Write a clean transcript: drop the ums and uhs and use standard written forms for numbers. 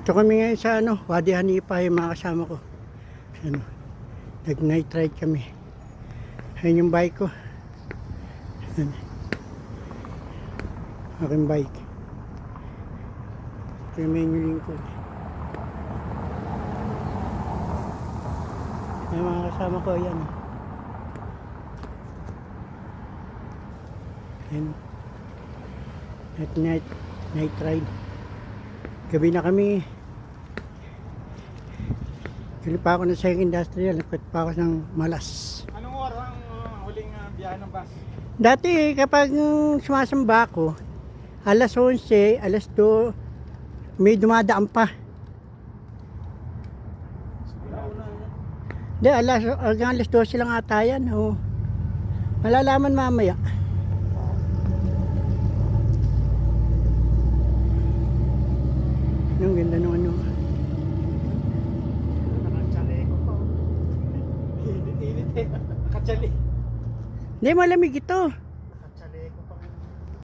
Ito kami ngayon sa Wadi Hanipa, yung mga kasama ko. Ano, nag-night ride kami. Ayun yung bike ko. Ayan. Aking bike. Ito yung menu lingkod. Yung mga kasama ko, yan. Ayan. At night ride. Gabi na kami. Galing pa ako ng Second Industrial. Nagpit pa ako ng Malas. Anong oras ang huling biyahe ng bus? Dati kapag sumasamba ako, alas 11, alas 2, may dumadaan pa. Hindi, hanggang alas 12 lang ata yan. Oh. Malalaman mamaya. Ang ganda nung ano. Nakatsali ko pa. Init eh. Nakatsali. Hindi, malamig ito.